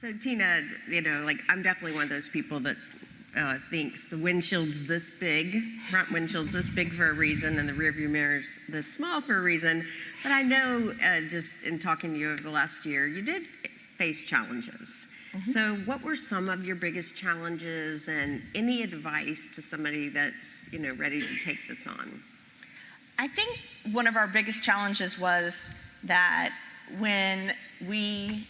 So Tina, I'm definitely one of those people that thinks the windshield's this big, front windshield's this big for a reason, and the rearview mirror's this small for a reason. But I know, just in talking to you over the last year, you did face challenges. Mm-hmm. So what were some of your biggest challenges, and any advice to somebody that's, ready to take this on? I think one of our biggest challenges was that when we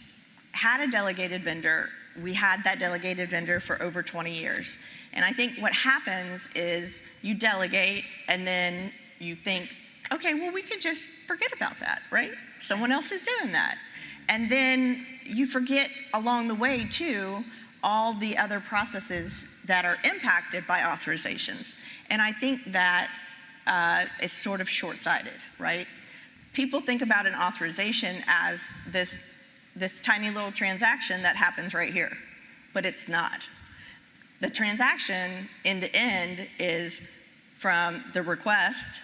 had a delegated vendor, we had that delegated vendor for over 20 years. And I think what happens is you delegate and then you think, okay, well, we could just forget about that, right? Someone else is doing that. And then you forget along the way, too, all the other processes that are impacted by authorizations. And I think that it's sort of short-sighted, right? People think about an authorization as this tiny little transaction that happens right here, but it's not. The transaction end-to-end is from the request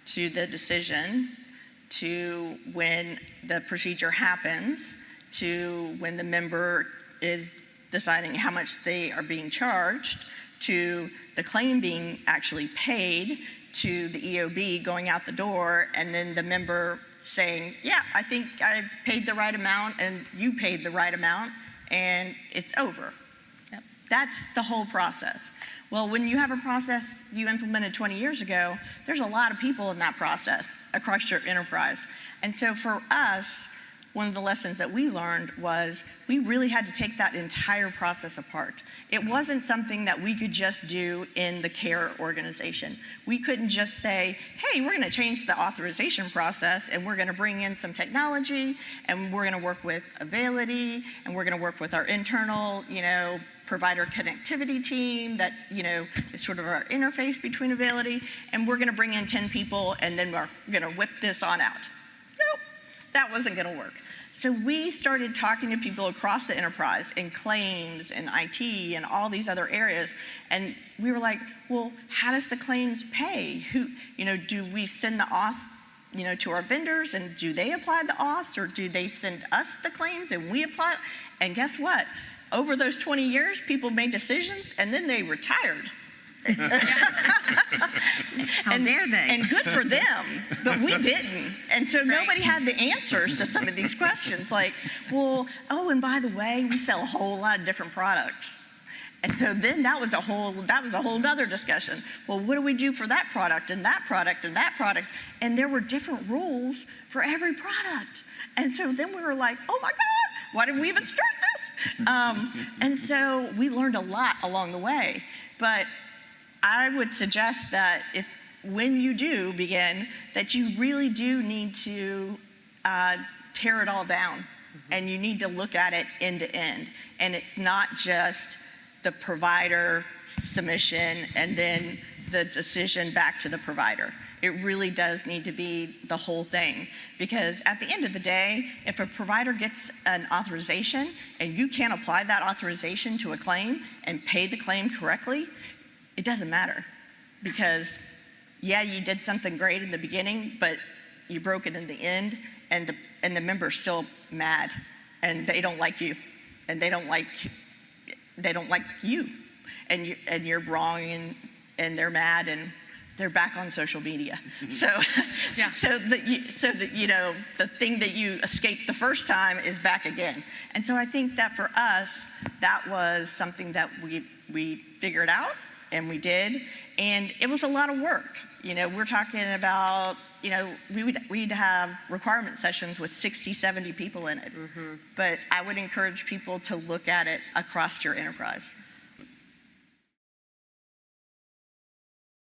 to the decision to when the procedure happens to when the member is deciding how much they are being charged to the claim being actually paid to the EOB going out the door and then the member saying, yeah, I think I paid the right amount and you paid the right amount and it's over. Yep. That's the whole process. Well, when you have a process you implemented 20 years ago, there's a lot of people in that process across your enterprise. And so for us, one of the lessons that we learned was we really had to take that entire process apart. It wasn't something that we could just do in the care organization. We couldn't just say, hey, we're gonna change the authorization process and we're gonna bring in some technology and we're gonna work with Availity and we're gonna work with our internal, provider connectivity team that, is sort of our interface between Availity, and we're gonna bring in 10 people and then we're gonna whip this on out. Nope, that wasn't gonna work. So we started talking to people across the enterprise in claims and IT and all these other areas, and we were like, well, how does the claims pay? Do we send the auths, to our vendors, and do they apply the auths, or do they send us the claims and we apply? And guess what? Over those 20 years, people made decisions and then they retired. How dare they? And good for them, but we didn't. And so nobody had the answers to some of these questions. Like, well, and by the way, we sell a whole lot of different products. And so then that was a whole other discussion. Well, what do we do for that product and that product and that product? And there were different rules for every product. And so then we were like, oh my God, why did we even start this? And so we learned a lot along the way. But I would suggest that when you do begin, that you really do need to tear it all down. Mm-hmm. And you need to look at it end to end. And it's not just the provider submission and then the decision back to the provider. It really does need to be the whole thing, because at the end of the day, if a provider gets an authorization and you can't apply that authorization to a claim and pay the claim correctly, it doesn't matter, because yeah, you did something great in the beginning, but you broke it in the end, and the member's still mad, and they don't like you, and they don't like you, and you're wrong, and they're mad, and they're back on social media. So, yeah. So that the thing that you escaped the first time is back again. And so I think that for us, that was something that we figured out, and we did, and it was a lot of work. We're talking about, we'd have requirement sessions with 60, 70 people in it. Mm-hmm. But I would encourage people to look at it across your enterprise.